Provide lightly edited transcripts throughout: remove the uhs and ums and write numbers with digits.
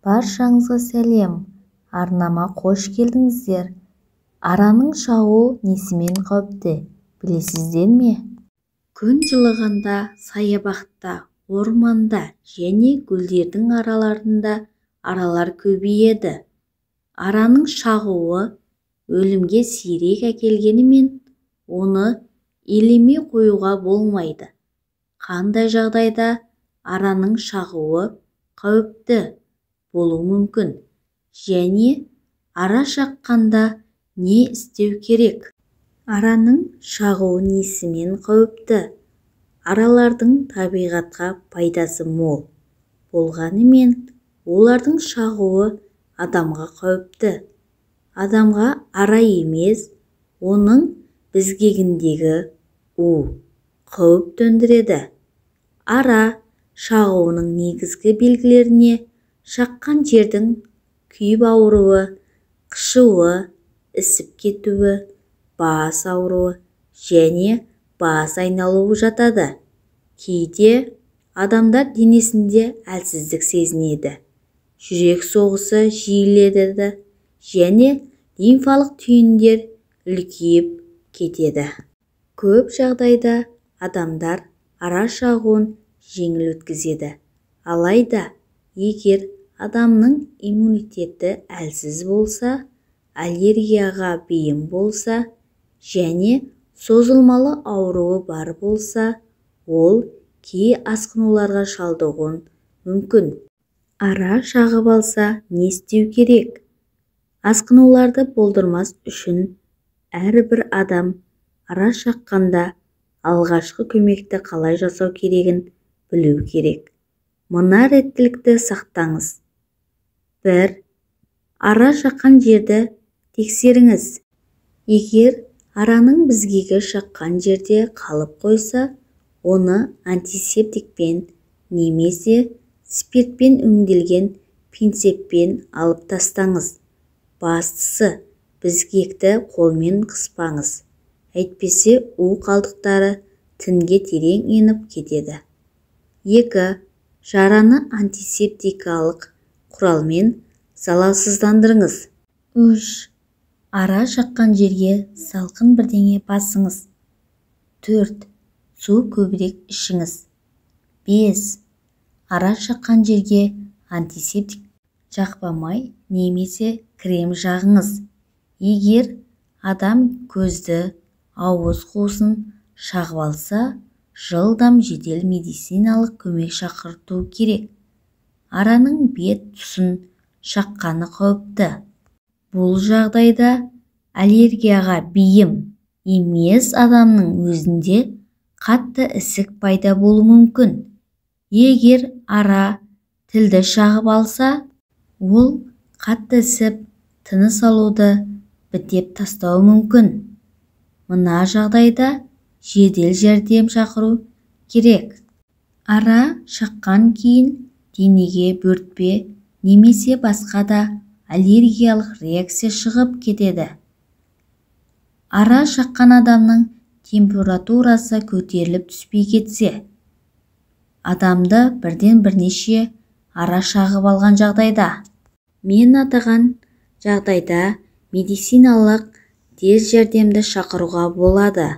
Баршаңызға сәлем. Арнама қош келдіңіздер. Араның шағуы несімен қауіпті, білесіздер ме? Күн жылығанда, саябақта, орманда және гүлдердің араларында аралар көбейеді. Араның шағуы өлімге сирек әкелгенімен, оны елемей қоюға болмайды. Қандай жағдайда араның шағуы қауіпті болуы мүмкін және ара шаққанда не істеу керек? Араның шағуы несімен қауіпті? Аралардың табиғатқа пайдасы мол болғанымен, олардың шағуы адамға қауіпті. Адамға ара емес, оның безгегіндегі қауіп төндіреді. Ара шағуының негізгі белгілеріне шаққан жердің күйіп ауруы, қышуы, ісіп кетуі, бас ауруы және бас айналуы жатады. Кейде адамдар денесінде әлсіздік сезінеді, жүрек соғысы жиіледі және лимфалық түйіндер үлкейіп кетеді. Көп жағдайда адамдар ара шағуын жеңіл өткізеді. Алайда, егер адамның иммунитеті әлсіз болса, аллергияға бейім болса және созылмалы ауруы бар болса, ол кей асқынуларға шалдығуы мүмкін. Ара шағып алса, не істеу керек? Асқынуларды болдырмас үшін әрбір адам ара шаққанда алғашқы көмекті қалай жасау керегін білу керек. Мына реттілікті сақтаңыз. 1. Ара шаққан жерді тексеріңіз. Егер араның безгегі шаққан жерде қалып қойса, оны антисептикпен немесе спиртпен өңделген пинцетпен алып тастаңыз. Бастысы, безгекті қолмен қыспаңыз. Әйтпесе қалдықтары тінге терең еніп кетеді. 2. Жараны антисептикалық құралмен залалсыздандырыңыз. 3. Ара шаққан жерге салқын бірдеңе басыңыз. 4. Су көбірек ішіңіз. 5. Ара шаққан жерге антисептик жақпамай немесе крем жағыңыз. Егер адам көзді, ауыз қуысын шағып алса, жылдам жедел медициналық көмек шақырту керек. Араның бет тұсын шаққаны қауіпті. Бұл жағдайда аллергияға бейім емес адамның өзінде қатты ісік пайда болуы мүмкін. Егер ара тілді шағып алса, ол қатты ісіп, тыныс алуды бітеп тастауы мүмкін. Мына жағдайда жедел жәрдем шақыру керек. Ара шаққан кейін денеге бөртпе немесе басқа да аллергиялық реакция шығып кетеді. Ара шаққан адамның температурасы көтеріліп түспей кетсе, адамды бірден бірнеше ара шағып алған жағдайда. Мен атаған жағдайда медициналық тез жәрдемді шақыруға болады.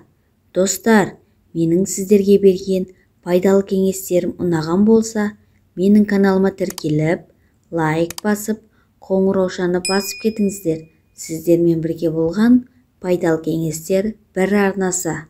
Достар, менің сіздерге берген пайдалы кеңестерім ұнаған болса, менің каналыма тіркеліп, лайк басып, қоңыраушаны басып кетіңіздер. Сіздермен бірге болған пайдалы кеңестер бір арнасы.